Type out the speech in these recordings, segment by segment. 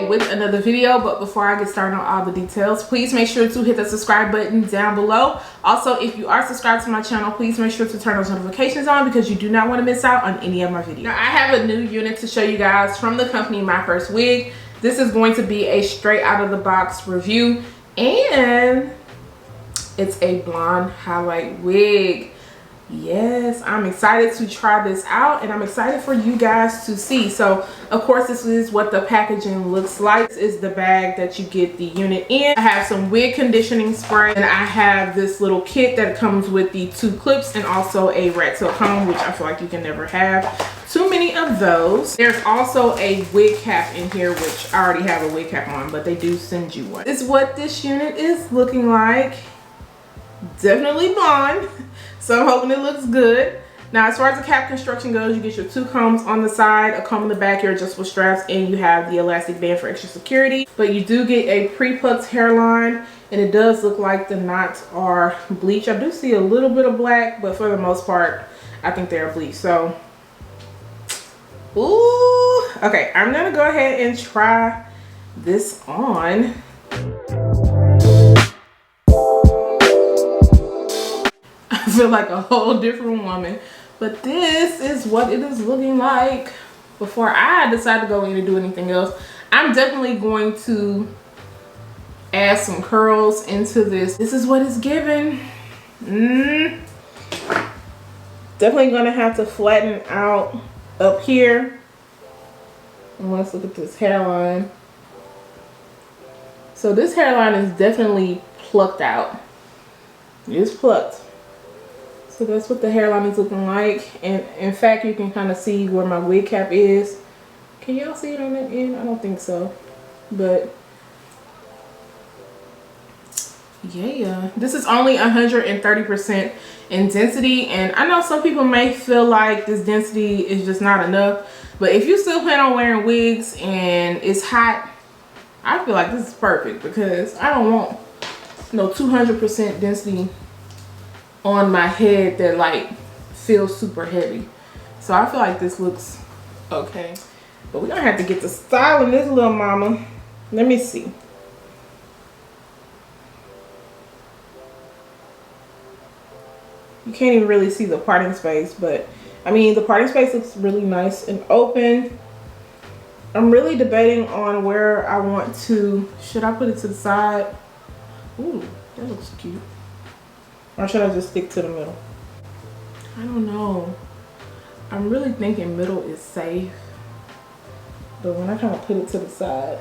today with another video, but before I get started on all the details, please make sure to hit the subscribe button down below. Also, if you are subscribed to my channel, please make sure to turn those notifications on because you do not want to miss out on any of my videos. Now, I have a new unit to show you guys from the company Myfirstwig. This is going to be a straight out of the box review, and it's a blonde highlight wig. Yes, I'm excited to try this out, and I'm excited for you guys to see. So of course, this is what the packaging looks like. This is the bag that you get the unit in. I have some wig conditioning spray, and I have this little kit that comes with the 2 clips and also a rat tail comb, which I feel like you can never have too many of those. There's also a wig cap in here, which I already have a wig cap on, but they do send you one. This is what this unit is looking like. Definitely blonde, so I'm hoping it looks good. Now, as far as the cap construction goes, you get your 2 combs on the side, a comb in the back, your adjustable straps, and you have the elastic band for extra security. But you do get a pre-plucked hairline, and it does look like the knots are bleached. I do see a little bit of black, but for the most part, I think they're bleached. So, ooh, okay, I'm gonna go ahead and try this on. I feel like a whole different woman, but this is what it is looking like. Before I decide to go in and do anything else, I'm definitely going to add some curls into this. This is what it's given. Definitely gonna have to flatten out up here. And let's look at this hairline. So this hairline is definitely plucked out. It's plucked. So that's what the hairline is looking like. And in fact, you can kind of see where my wig cap is. Can y'all see it on that end? I don't think so. But yeah, this is only 130% in density. And I know some people may feel like this density is just not enough. But if you still plan on wearing wigs and it's hot, I feel like this is perfect because I don't want no 200% density on my head that like feels super heavy. So I feel like this looks okay, but we're gonna have to get to styling this little mama. Let me see. You can't even really see the parting space, but I mean the parting space looks really nice and open. I'm really debating on where I want to. Should I put it to the side? Ooh, that looks cute. Or should I just stick to the middle? I don't know. I'm really thinking middle is safe. But when I kind of put it to the side,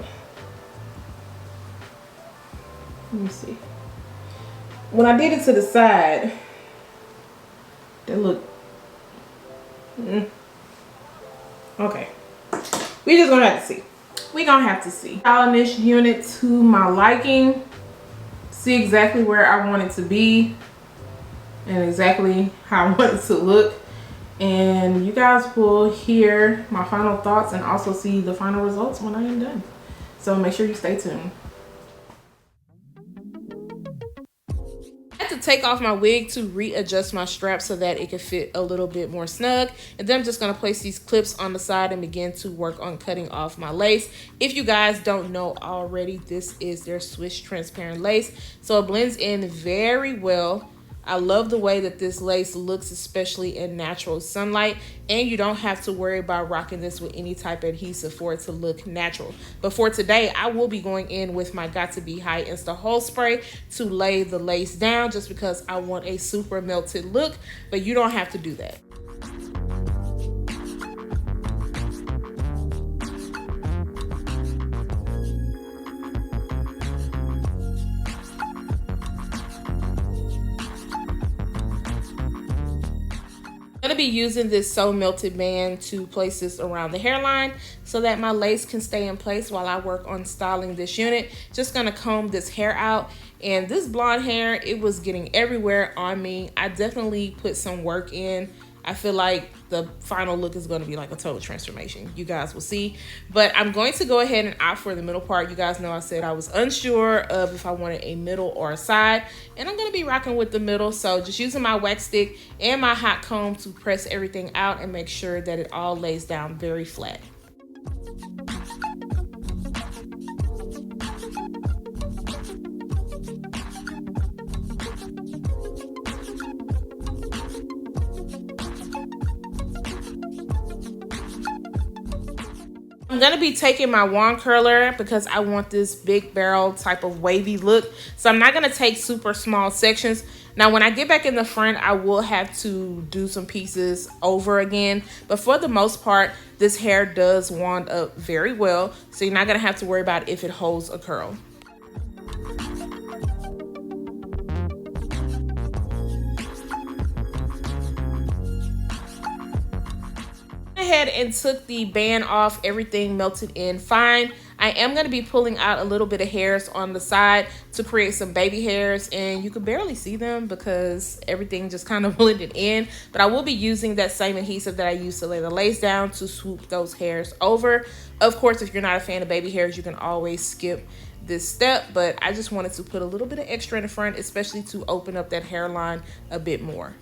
let me see. When I did it to the side, they look, okay. We just gonna have to see. We gonna have to see. Styling this unit to my liking. See exactly where I want it to be and exactly how I want it to look, and you guys will hear my final thoughts and also see the final results when I am done. So make sure you stay tuned. I had to take off my wig to readjust my strap so that it could fit a little bit more snug, and then I'm just going to place these clips on the side and begin to work on cutting off my lace. If you guys don't know already, this is their Swiss transparent lace, so it blends in very well. I love the way that this lace looks, especially in natural sunlight, and you don't have to worry about rocking this with any type of adhesive for it to look natural. But for today, I will be going in with my Got to Be High Insta Hold Spray to lay the lace down just because I want a super melted look, but you don't have to do that. I'm going to be using this So Melted band to place this around the hairline so that my lace can stay in place while I work on styling this unit. Just going to comb this hair out, and this blonde hair, it was getting everywhere on me. I definitely put some work in. I feel like the final look is going to be like a total transformation. You guys will see. But I'm going to go ahead and opt for the middle part. You guys know I said I was unsure of if I wanted a middle or a side. And I'm going to be rocking with the middle. So just using my wax stick and my hot comb to press everything out and make sure that it all lays down very flat. I'm gonna be taking my wand curler because I want this big barrel type of wavy look. So I'm not gonna take super small sections. Now, when I get back in the front, I will have to do some pieces over again. But for the most part, this hair does wand up very well. So you're not gonna have to worry about if it holds a curl. Ahead and took the band off. Everything melted in fine. I am going to be pulling out a little bit of hairs on the side to create some baby hairs, and you can barely see them because everything just kind of blended in, but I will be using that same adhesive that I used to lay the lace down to swoop those hairs over. Of course, if you're not a fan of baby hairs, you can always skip this step, but I just wanted to put a little bit of extra in the front, especially to open up that hairline a bit more.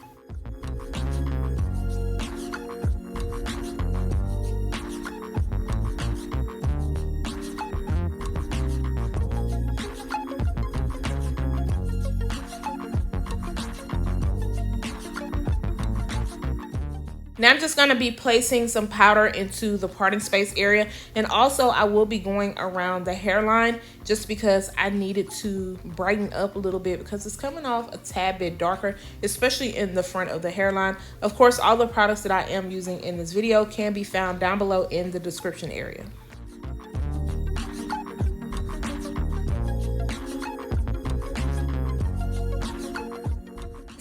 Now I'm just going to be placing some powder into the parting space area, and also I will be going around the hairline just because I needed to brighten up a little bit because it's coming off a tad bit darker, especially in the front of the hairline. Of course, all the products that I am using in this video can be found down below in the description area.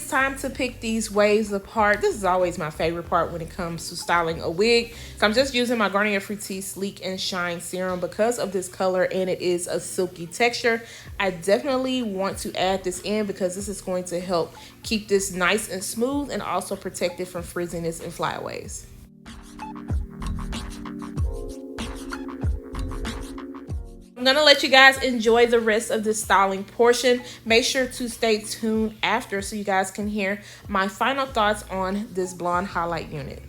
Time to pick these waves apart. This is always my favorite part when it comes to styling a wig. So I'm just using my Garnier Fructis Sleek and Shine Serum because of this color, and it is a silky texture. I definitely want to add this in because this is going to help keep this nice and smooth and also protect it from frizziness and flyaways. I'm gonna let you guys enjoy the rest of this styling portion. Make sure to stay tuned after so you guys can hear my final thoughts on this blonde highlight unit.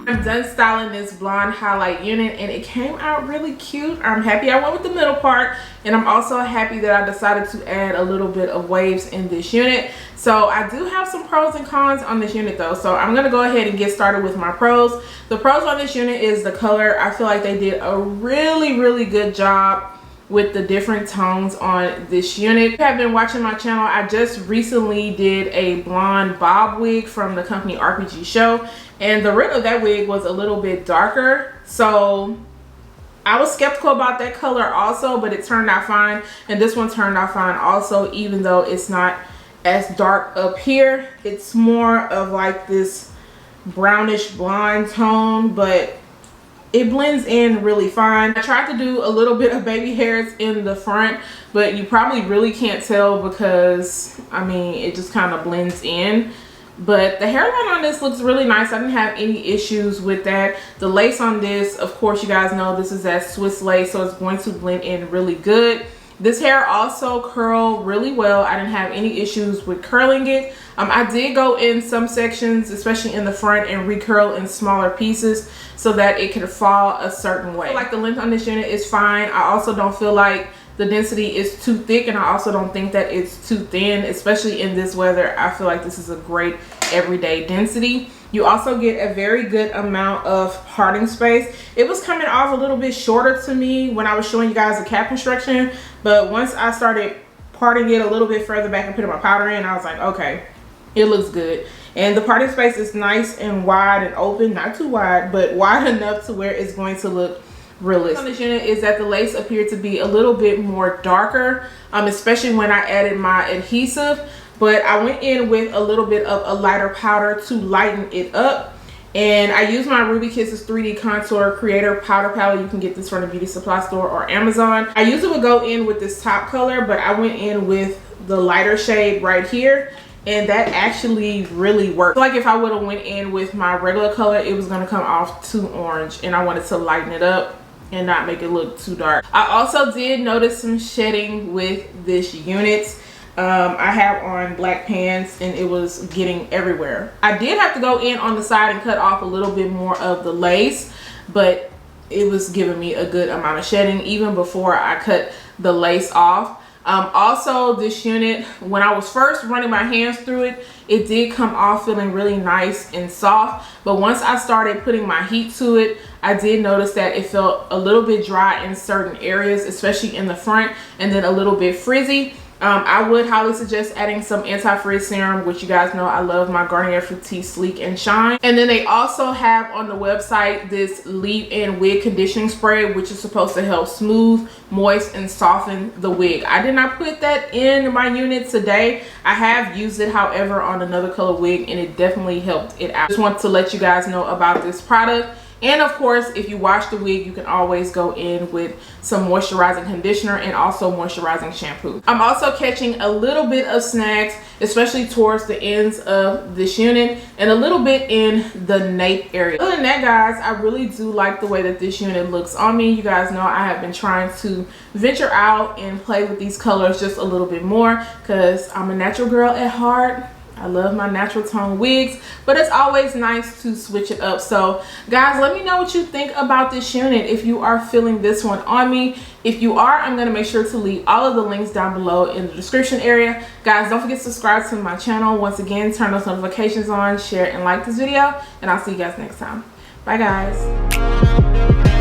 I'm done styling this blonde highlight unit and it came out really cute. I'm happy I went with the middle part, and I'm also happy that I decided to add a little bit of waves in this unit. So I do have some pros and cons on this unit though, so I'm gonna go ahead and get started with my pros. The pros on this unit is the color. I feel like they did a really good job with the different tones on this unit. If you have been watching my channel, I just recently did a blonde bob wig from the company RPG Show, and the rim of that wig was a little bit darker, so I was skeptical about that color also, but it turned out fine, and this one turned out fine also, even though it's not as dark up here. It's more of like this brownish blonde tone, but it blends in really fine. I tried to do a little bit of baby hairs in the front, but you probably really can't tell because, I mean, it just kind of blends in. But the hairline on this looks really nice. I didn't have any issues with that. The lace on this, of course, you guys know this is that Swiss lace, so it's going to blend in really good. This hair also curled really well. I didn't have any issues with curling it. I did go in some sections, especially in the front, and recurl in smaller pieces so that it could fall a certain way. I feel like the length on this unit is fine. I also don't feel like the density is too thick, and I also don't think that it's too thin, especially in this weather. I feel like this is a great everyday density. You also get a very good amount of parting space. It was coming off a little bit shorter to me when I was showing you guys the cap construction, but once I started parting it a little bit further back and putting my powder in, I was like, okay, it looks good. And the parting space is nice and wide and open, not too wide, but wide enough to where it's going to look realistic. On this unit is that the lace appeared to be a little bit more darker, especially when I added my adhesive, but I went in with a little bit of a lighter powder to lighten it up. And I used my Ruby Kisses 3D Contour Creator Powder Palette. You can get this from the beauty supply store or Amazon. I usually would go in with this top color, but I went in with the lighter shade right here, and that actually really worked. Like if I would have went in with my regular color, it was going to come off too orange, and I wanted to lighten it up and not make it look too dark. I also did notice some shedding with this unit. I have on black pants and it was getting everywhere. I did have to go in on the side and cut off a little bit more of the lace, but it was giving me a good amount of shedding even before I cut the lace off. Also, this unit, when I was first running my hands through it, it did come off feeling really nice and soft, but once I started putting my heat to it, I did notice that it felt a little bit dry in certain areas, especially in the front, and then a little bit frizzy. I would highly suggest adding some anti-frizz serum, which you guys know I love my Garnier Fructis Sleek and Shine. And then they also have on the website this leave-in wig conditioning spray, which is supposed to help smooth, moist, and soften the wig. I did not put that in my unit today. I have used it, however, on another color wig, and it definitely helped it out. Just want to let you guys know about this product. And of course, if you wash the wig, you can always go in with some moisturizing conditioner and also moisturizing shampoo. I'm also catching a little bit of snags, especially towards the ends of this unit and a little bit in the nape area. Other than that, guys, I really do like the way that this unit looks on me. You guys know I have been trying to venture out and play with these colors just a little bit more because I'm a natural girl at heart. I love my natural tone wigs, but it's always nice to switch it up. So guys, let me know what you think about this unit if you are feeling this one on me. If you are, I'm going to make sure to leave all of the links down below in the description area. Guys, don't forget to subscribe to my channel. Once again, turn those notifications on, share and like this video, and I'll see you guys next time. Bye guys.